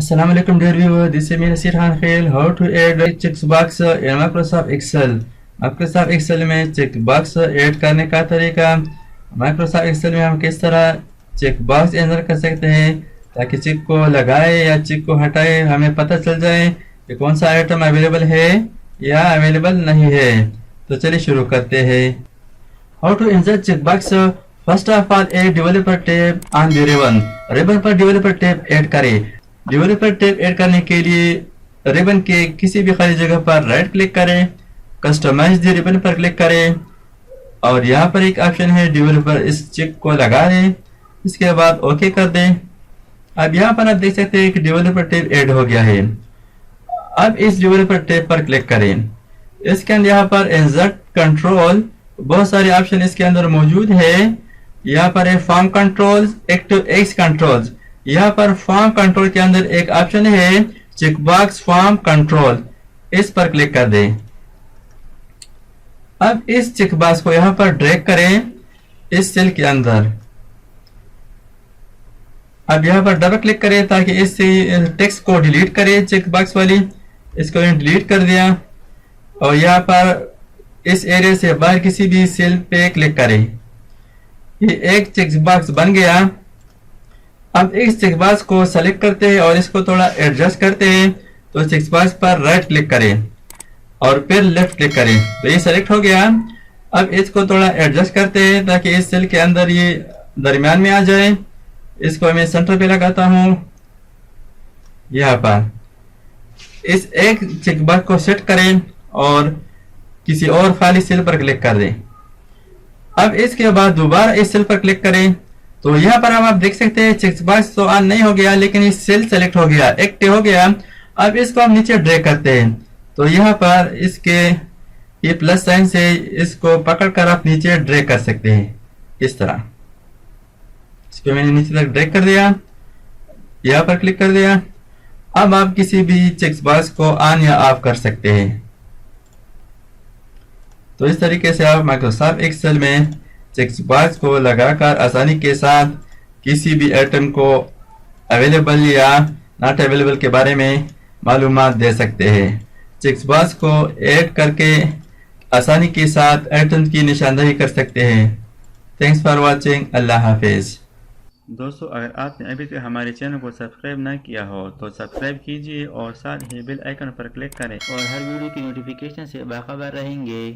Assalamu alaikum dear viewer, this is me Nasir Khan Khail. How to add checkbox in Microsoft Excel. Microsoft Excel में checkbox add करने का तरीका। Microsoft Excel में हम किस तरह checkbox एंटर कर सकते हैं ताकि चेक को लगाए या चेक को हटाए हमें पता चल जाए कि कौन सा आइटम अवेलेबल है या अवेलेबल नहीं है। तो चलिए शुरू करते हैं। How to insert checkbox? First of all, a developer tab on the ribbon. Ribbon पर developer tab ऐड करें। डेवलपर टैब ऐड करने के लिए रिबन के किसी भी खाली जगह पर राइट क्लिक करें, कस्टमाइज द रिबन पर क्लिक करें और यहाँ पर एक ऑप्शन है डेवलपर, इस चेक को लगा दें। इसके बाद ओके कर दें। अब यहाँ पर आप देख सकते हैं कि डेवलपर टैब ऐड हो गया है। अब इस डेवलपर टैब पर क्लिक करें। इसके अंदर यहाँ पर इंसर्ट कंट्रोल बहुत सारे ऑप्शन इसके अंदर मौजूद है। यहाँ पर है form controls, active x controls. यहाँ पर फॉर्म कंट्रोल के अंदर एक ऑप्शन है चेकबॉक्स फॉर्म कंट्रोल, इस पर क्लिक कर दें। अब इस चेकबॉक्स को यहाँ पर ड्रैग करें इस सेल के अंदर। अब यहाँ पर डबल क्लिक करें ताकि इस टेक्स्ट को डिलीट करें चेकबॉक्स वाली। इसको डिलीट कर दिया और यहाँ पर इस एरिया से बाहर किसी भी सेल पे क्लिक करें। ये एक चेकबॉक्स बन गया। अब इस चेकबॉक्स को सेलेक्ट करते हैं और इसको थोड़ा एडजस्ट करते हैं। तो चेकबॉक्स पर राइट क्लिक करें और फिर लेफ्ट क्लिक करें तो ये सेलेक्ट हो गया। अब इसको थोड़ा एडजस्ट करते हैं ताकि इस सेल के अंदर ये दरमियान में आ जाए। इसको मैं सेंटर पे लगाता हूँ। यहाँ पर इस एक चेकबॉक्स को सेट करें और किसी और खाली सेल पर क्लिक कर दें। अब इसके बाद दोबारा इस सेल पर क्लिक करें तो यहाँ पर आप देख सकते हैं चेकबॉक्स तो ऑन नहीं हो गया लेकिन ये सेल सेलेक्ट हो गया, एक्टिव हो गया। अब इसको हम नीचे ड्रैग करते हैं तो यहाँ पर इसके ये प्लस साइन से इसको पकड़कर आप नीचे ड्रैग कर सकते हैं इस तरह। इसको मैंने नीचे तक ड्रैग कर दिया, यहाँ पर क्लिक कर दिया। अब आप किसी भी चेकबॉक्स को ऑन या ऑफ कर सकते हैं। तो इस तरीके से आप माइक्रोसॉफ्ट एक्सेल में चेकबॉक्स को लगाकर आसानी के साथ किसी भी आइटम को अवेलेबल या नॉट अवेलेबल के बारे में मालूमात दे सकते हैं। चेकबॉक्स को ऐड करके आसानी के साथ आइटम की निशानदेही कर सकते हैं। Thanks for watching. अल्लाह हाफिज। दोस्तों, अगर आपने अभी तक हमारे चैनल को सब्सक्राइब ना किया हो तो सब्सक्राइब कीजिए और साथ ही बेल आइकन पर क्लिक करें और हर वीडियो की नोटिफिकेशन से बाखबर रहेंगे।